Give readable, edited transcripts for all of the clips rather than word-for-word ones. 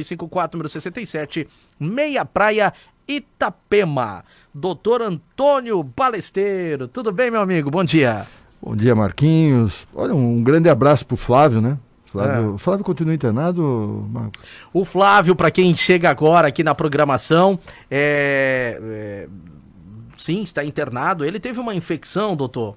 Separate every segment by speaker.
Speaker 1: 54, número 67, Meia Praia, Itapema. Doutor Antônio Balesteiro. Tudo bem, meu amigo? Bom dia.
Speaker 2: Bom dia, Marquinhos. Olha, um grande abraço pro Flávio, né? Flávio continua internado, Marcos?
Speaker 1: O Flávio, para quem chega agora aqui na programação, sim, está internado. Ele teve uma infecção, doutor,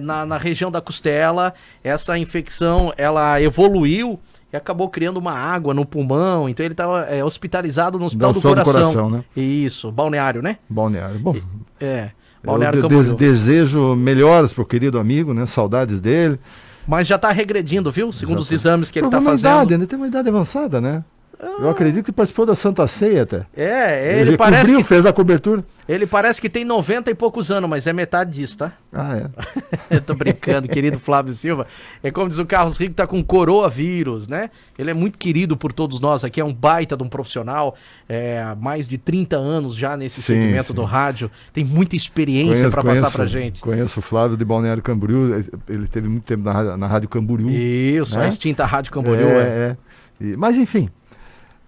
Speaker 1: na região da costela. Essa infecção, ela evoluiu e acabou criando uma água no pulmão. Então ele está hospitalizado no Hospital do Coração.
Speaker 2: Né?
Speaker 1: Isso, Balneário, né?
Speaker 2: Balneário, bom.
Speaker 1: Balneário Camboriú.
Speaker 2: Desejo melhoras pro querido amigo, né? Saudades dele.
Speaker 1: Mas já está regredindo, viu? Segundo os exames que ele está
Speaker 2: fazendo.
Speaker 1: fazendo.
Speaker 2: Ainda tem uma idade avançada, né? Eu acredito que participou da Santa Ceia até.
Speaker 1: Ele parece que
Speaker 2: fez a cobertura.
Speaker 1: Ele parece que tem 90 e poucos anos, mas é metade disso, tá? Eu tô brincando, querido Flávio Silva. É como diz o Carlos Rico, tá com coronavírus, né? Ele é muito querido por todos nós aqui, é um baita de um profissional, há mais de 30 anos já nesse segmento do rádio, tem muita experiência para passar pra gente.
Speaker 2: Conheço o Flávio de Balneário Camboriú, ele teve muito tempo na Rádio Camboriú.
Speaker 1: Isso, né? A extinta Rádio Camboriú.
Speaker 2: Mas enfim,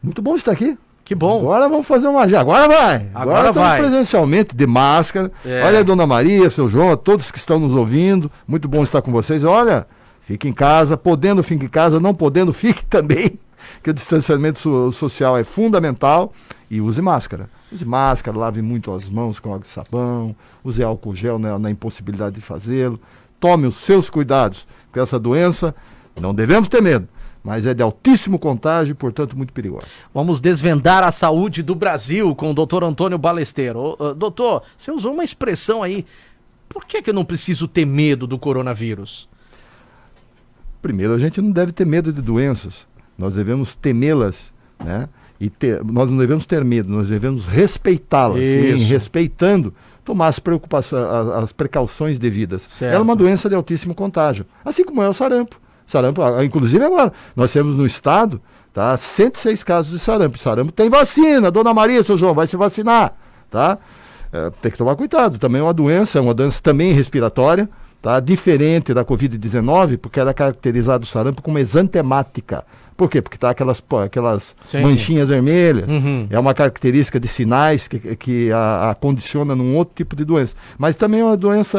Speaker 2: muito bom estar aqui.
Speaker 1: Que bom.
Speaker 2: Agora vamos fazer uma... Agora vai. Agora vai. Presencialmente, de máscara. Olha a Dona Maria, seu João, a todos que estão nos ouvindo. Muito bom estar com vocês. Olha, fique em casa. Podendo, fique em casa. Não podendo, fique também. Que o distanciamento social é fundamental. E use máscara. Use máscara, lave muito as mãos com água e sabão. Use álcool gel na impossibilidade de fazê-lo. Tome os seus cuidados com essa doença. Não devemos ter medo. Mas é de altíssimo contágio e, portanto, muito perigoso.
Speaker 1: Vamos desvendar a saúde do Brasil com o doutor Antônio Balesteiro. Doutor, você usou uma expressão aí. Por que eu não preciso ter medo do coronavírus?
Speaker 2: Primeiro, a gente não deve ter medo de doenças. Nós devemos temê-las, né? Nós não devemos ter medo, nós devemos respeitá-las. E, respeitando, tomar as precauções devidas.
Speaker 1: Certo.
Speaker 2: É uma doença de altíssimo contágio, assim como é o sarampo. Sarampo, inclusive agora, nós temos no estado, 106 casos de sarampo. Sarampo tem vacina, Dona Maria, seu João, vai se vacinar, tá? Tem que tomar cuidado, também é uma doença também respiratória, tá? Diferente da Covid-19, porque ela é caracterizada o sarampo como exantemática. Por quê? Porque tá aquelas manchinhas vermelhas. É uma característica de sinais que a condiciona num outro tipo de doença. Mas também é uma doença,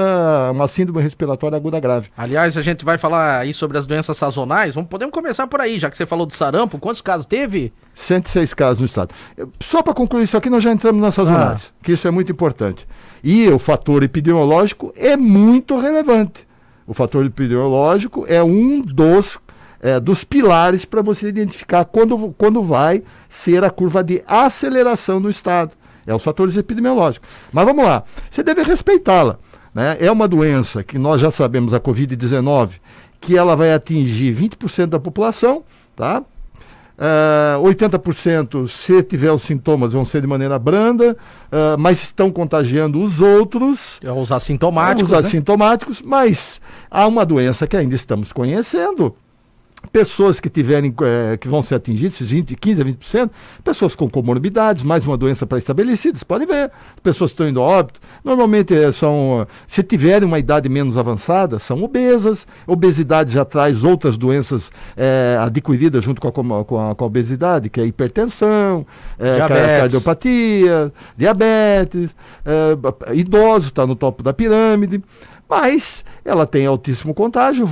Speaker 2: uma síndrome respiratória aguda grave.
Speaker 1: Aliás, a gente vai falar aí sobre as doenças sazonais. Podemos começar por aí, já que você falou do sarampo. Quantos casos teve?
Speaker 2: 106 casos no estado. Só para concluir isso aqui, nós já entramos nas sazonais, que isso é muito importante. E o fator epidemiológico é muito relevante. O fator epidemiológico é um dos pilares para você identificar quando vai ser a curva de aceleração no estado. É os fatores epidemiológicos. Mas vamos lá, você deve respeitá-la, né? É uma doença que nós já sabemos, a Covid-19, que ela vai atingir 20% da população, tá? 80% se tiver os sintomas vão ser de maneira branda, mas estão contagiando os outros.
Speaker 1: Os assintomáticos.
Speaker 2: Os assintomáticos, mas há uma doença que ainda estamos conhecendo. Pessoas que vão ser atingidas, 15 a 20%, pessoas com comorbidades, mais uma doença pré-estabelecida, vocês podem ver, pessoas que estão indo a óbito, normalmente se tiverem uma idade menos avançada, são obesas, obesidade já traz outras doenças adquiridas junto com a obesidade, que é hipertensão, cardiopatia, diabetes, idosos, está no topo da pirâmide. Mas ela tem altíssimo contágio,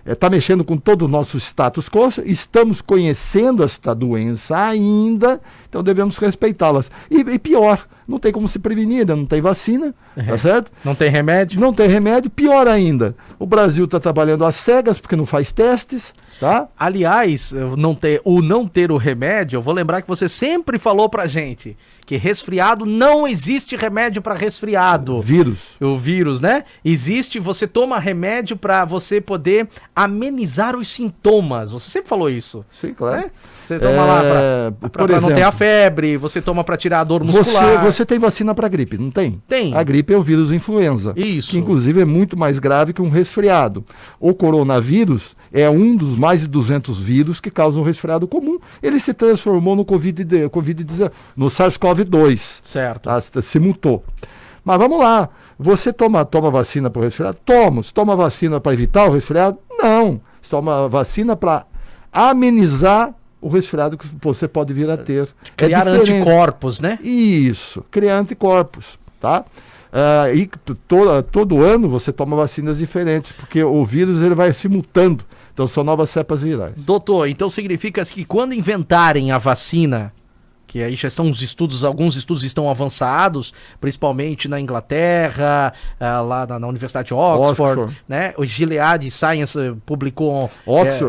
Speaker 2: está mexendo com todo o nosso status quo, estamos conhecendo esta doença ainda, então devemos respeitá-las. E pior, não tem como se prevenir, não tem vacina, tá certo?
Speaker 1: Não tem remédio?
Speaker 2: Não tem remédio, pior ainda, o Brasil está trabalhando às cegas porque não faz testes, tá?
Speaker 1: Aliás, não ter o remédio, eu vou lembrar que você sempre falou pra gente que resfriado, não existe remédio para resfriado. O vírus, né? Você toma remédio para você poder amenizar os sintomas. Você sempre falou isso.
Speaker 2: Sim, claro.
Speaker 1: Né? Você toma lá para não ter a febre, você toma para tirar a dor muscular.
Speaker 2: Você tem vacina para gripe, não tem?
Speaker 1: Tem.
Speaker 2: A gripe é o vírus influenza.
Speaker 1: Isso.
Speaker 2: Que inclusive é muito mais grave que um resfriado. O coronavírus é um dos mais de 200 vírus que causam resfriado comum. Ele se transformou no Covid-19, no SARS-CoV-2.
Speaker 1: Certo.
Speaker 2: Se mutou. Mas vamos lá. Você toma vacina para o resfriado? Toma. Você toma vacina para evitar o resfriado? Não. Você toma vacina para amenizar o resfriado que você pode vir a ter.
Speaker 1: Criar anticorpos, né?
Speaker 2: Isso, criar anticorpos, tá? E todo ano você toma vacinas diferentes, porque o vírus ele vai se mutando. Então são novas cepas virais.
Speaker 1: Doutor, então significa que quando inventarem a vacina, que aí já são os estudos, alguns estudos estão avançados, principalmente na Inglaterra, lá na Universidade de Oxford, né? O Gilead Science publicou...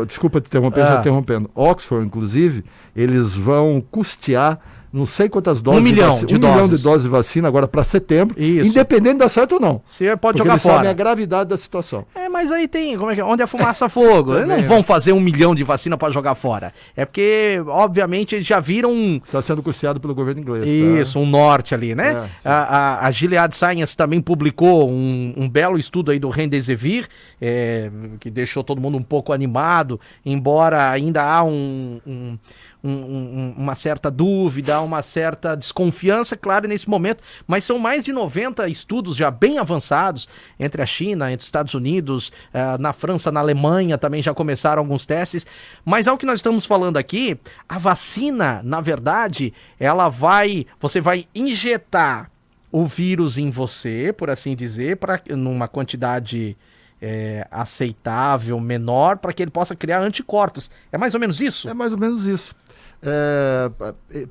Speaker 2: Desculpa te interromper, já interrompendo. Oxford, inclusive, eles vão custear não sei quantas doses.
Speaker 1: 1 milhão de doses.
Speaker 2: 1 milhão de doses de vacina agora para setembro.
Speaker 1: Isso.
Speaker 2: Independente de dar certo ou não.
Speaker 1: Você pode jogar
Speaker 2: eles
Speaker 1: fora.
Speaker 2: sabem a gravidade da situação.
Speaker 1: Mas aí tem, onde a fumaça fogo. Eles não vão fazer 1 milhão de vacina para jogar fora. É porque, obviamente, eles já viram...
Speaker 2: Está sendo custeado pelo governo inglês.
Speaker 1: Isso, um norte ali, né? A Gilead Science também publicou um belo estudo aí do Remdesivir, que deixou todo mundo um pouco animado, embora ainda há uma certa dúvida, uma certa desconfiança, claro, nesse momento, mas são mais de 90 estudos já bem avançados entre a China, entre os Estados Unidos, na França, na Alemanha também já começaram alguns testes, mas ao que nós estamos falando aqui, a vacina, na verdade, você vai injetar o vírus em você, por assim dizer, numa quantidade aceitável, menor, para que ele possa criar anticorpos. É mais ou menos isso?
Speaker 2: É mais ou menos isso.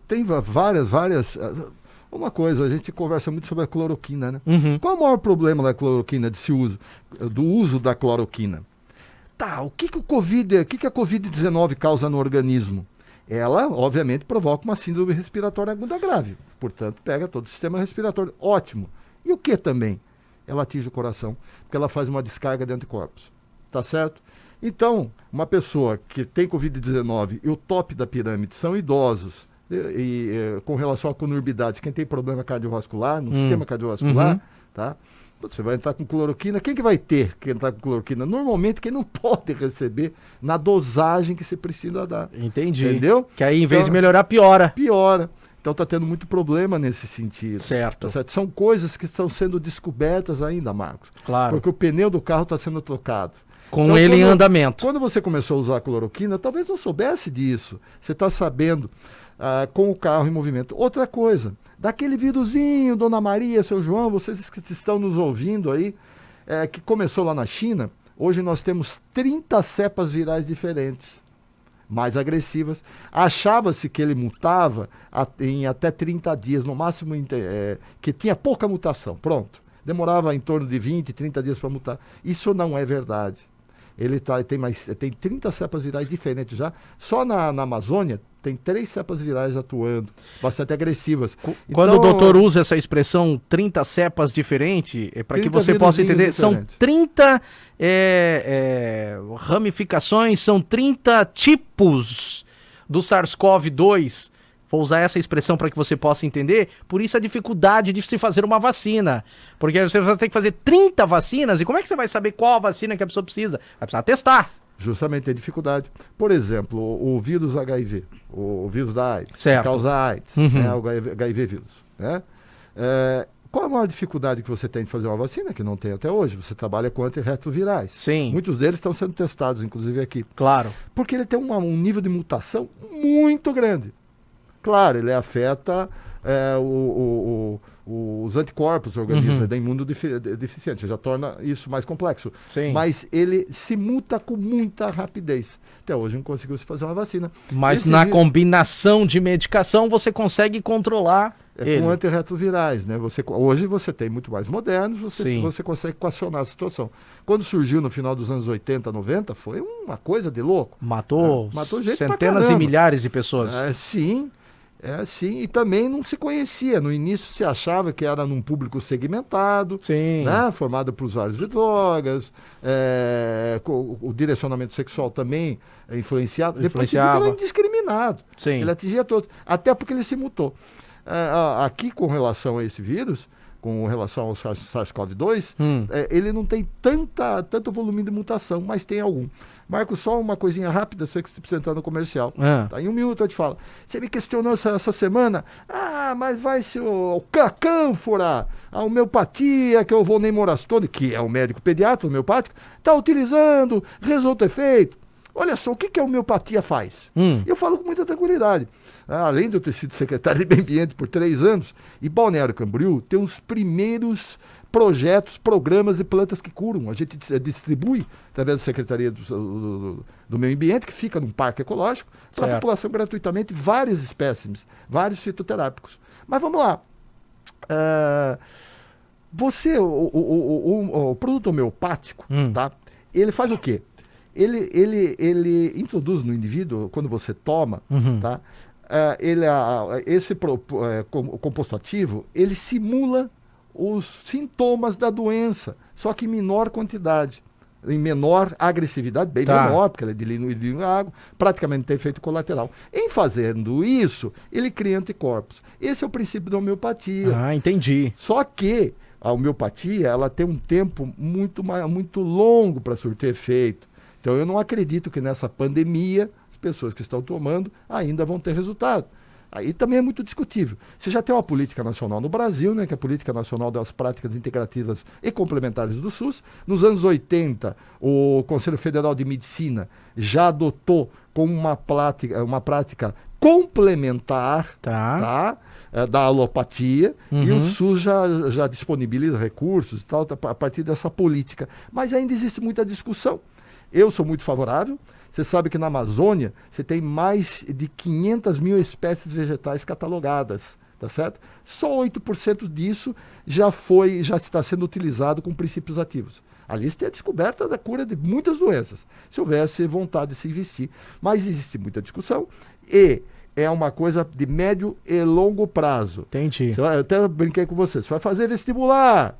Speaker 2: Tem várias... Uma coisa, a gente conversa muito sobre a cloroquina, né?
Speaker 1: Uhum.
Speaker 2: Qual é o maior problema da cloroquina, do uso da cloroquina? O que a Covid-19 causa no organismo? Ela, obviamente, provoca uma síndrome respiratória aguda grave. Portanto, pega todo o sistema respiratório. Ótimo. E o que também? Ela atinge o coração, porque ela faz uma descarga de anticorpos. Tá certo? Então, uma pessoa que tem Covid-19 e o top da pirâmide são idosos, com relação à comorbidade, quem tem problema cardiovascular, no sistema cardiovascular, tá? Você vai entrar com cloroquina. Quem que vai ter que entrar com cloroquina? Normalmente quem não pode receber na dosagem que você precisa dar.
Speaker 1: Entendi.
Speaker 2: Entendeu?
Speaker 1: Que aí, em vez de melhorar, piora.
Speaker 2: Piora. Então está tendo muito problema nesse sentido.
Speaker 1: Certo.
Speaker 2: Tá certo. São coisas que estão sendo descobertas ainda, Marcos.
Speaker 1: Claro.
Speaker 2: Porque o pneu do carro está sendo trocado.
Speaker 1: Com ele em andamento.
Speaker 2: Quando você começou a usar a cloroquina, talvez não soubesse disso. Você está sabendo com o carro em movimento. Outra coisa, daquele vírusinho, Dona Maria, seu João, vocês que estão nos ouvindo aí, que começou lá na China, hoje nós temos 30 cepas virais diferentes, mais agressivas. Achava-se que ele mutava em até 30 dias, no máximo, que tinha pouca mutação. Pronto. Demorava em torno de 20, 30 dias para mutar. Isso não é verdade. Ele tem 30 cepas virais diferentes já. Só na Amazônia tem 3 cepas virais atuando, bastante agressivas.
Speaker 1: Quando o doutor usa essa expressão 30 cepas diferentes, para que você possa entender, são 30 ramificações, são 30 tipos do SARS-CoV-2. Vou usar essa expressão para que você possa entender, por isso a dificuldade de se fazer uma vacina. Porque você vai ter que fazer 30 vacinas, e como é que você vai saber qual a vacina que a pessoa precisa? Vai precisar testar.
Speaker 2: Justamente a dificuldade. Por exemplo, o vírus HIV, o vírus da AIDS,
Speaker 1: certo,
Speaker 2: que causa AIDS, né, o HIV vírus. Né? Qual a maior dificuldade que você tem de fazer uma vacina? Que não tem até hoje. Você trabalha com antirretrovirais.
Speaker 1: Sim.
Speaker 2: Muitos deles estão sendo testados, inclusive aqui.
Speaker 1: Claro.
Speaker 2: Porque ele tem um nível de mutação muito grande. Claro, ele afeta os anticorpos do organismo, da imunodeficiente, já torna isso mais complexo.
Speaker 1: Sim.
Speaker 2: Mas ele se muta com muita rapidez. Até hoje não conseguiu se fazer uma vacina.
Speaker 1: Mas combinação de medicação você consegue controlar
Speaker 2: com antirretrovirais, né? Hoje você tem muito mais modernos, você consegue equacionar a situação. Quando surgiu no final dos anos 80, 90, foi uma coisa de louco.
Speaker 1: Matou
Speaker 2: gente
Speaker 1: centenas e milhares de pessoas.
Speaker 2: Sim. Sim, e também não se conhecia. No início se achava que era num público segmentado, né, formado por usuários de drogas, o direcionamento sexual também influenciado. Depois se viu que era indiscriminado.
Speaker 1: Sim.
Speaker 2: Ele atingia todos, até porque ele se mutou. Aqui, com relação a esse vírus, com relação ao SARS-CoV-2, ele não tem tanto volume de mutação, mas tem algum. Marco, só uma coisinha rápida, sei que você precisa entrar no comercial. Tá, em 1 minuto eu te falo. Você me questionou essa semana, mas vai ser a cânfora, a homeopatia, que é o Vonei Morastone, que é o médico pediatra homeopático, está utilizando, resolve ter feito. olha só, o que a homeopatia faz? Eu falo com muita tranquilidade. Além de eu ter sido secretário de Meio Ambiente por 3 anos, e Balneário Camboriú tem os primeiros projetos, programas de plantas que curam. A gente distribui, através da Secretaria do Meio Ambiente, que fica num parque ecológico, para a população gratuitamente, várias espécimes, vários fitoterápicos. Mas vamos lá. O produto homeopático, tá? Ele faz o quê? Ele introduz no indivíduo, quando você toma, tá? Esse composto ativo, ele simula os sintomas da doença, só que em menor quantidade, em menor agressividade, bem menor, porque ele é diluído em água, praticamente não tem efeito colateral. Em fazendo isso, ele cria anticorpos. Esse é o princípio da homeopatia.
Speaker 1: Entendi.
Speaker 2: Só que a homeopatia, ela tem um tempo muito longo para surtir efeito. Então eu não acredito que nessa pandemia as pessoas que estão tomando ainda vão ter resultado. Aí também é muito discutível. Você já tem uma política nacional no Brasil, né, que é a Política Nacional das Práticas Integrativas e Complementares do SUS. Nos anos 80, o Conselho Federal de Medicina já adotou como uma prática complementar da alopatia, e o SUS já disponibiliza recursos e tal, a partir dessa política. Mas ainda existe muita discussão. Eu sou muito favorável. Você sabe que na Amazônia você tem mais de 500 mil espécies vegetais catalogadas, tá certo? Só 8% disso já está sendo utilizado com princípios ativos. Ali você tem a descoberta da cura de muitas doenças, se houvesse vontade de se investir. Mas existe muita discussão e é uma coisa de médio e longo prazo.
Speaker 1: Entendi.
Speaker 2: Eu até brinquei com você vai fazer vestibular.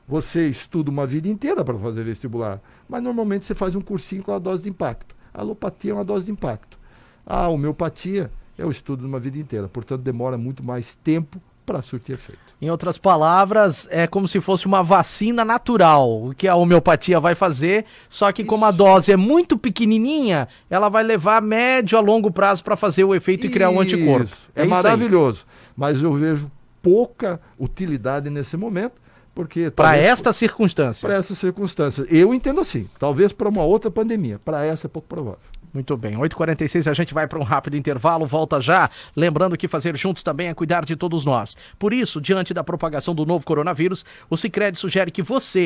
Speaker 2: Você estuda uma vida inteira para fazer vestibular, mas normalmente você faz um cursinho com a dose de impacto. A alopatia é uma dose de impacto. A homeopatia é o estudo de uma vida inteira, portanto demora muito mais tempo para surtir efeito.
Speaker 1: Em outras palavras, é como se fosse uma vacina natural, o que a homeopatia vai fazer, só que como a dose é muito pequenininha, ela vai levar médio a longo prazo para fazer o efeito e criar um anticorpo.
Speaker 2: É maravilhoso, mas eu vejo pouca utilidade nesse momento, porque
Speaker 1: para esta circunstância.
Speaker 2: Para essa circunstância. Eu entendo assim. Talvez para uma outra pandemia. Para essa é pouco provável.
Speaker 1: Muito bem. 8h46, a gente vai para um rápido intervalo. Volta já. Lembrando que fazer juntos também é cuidar de todos nós. Por isso, diante da propagação do novo coronavírus, o Sicredi sugere que você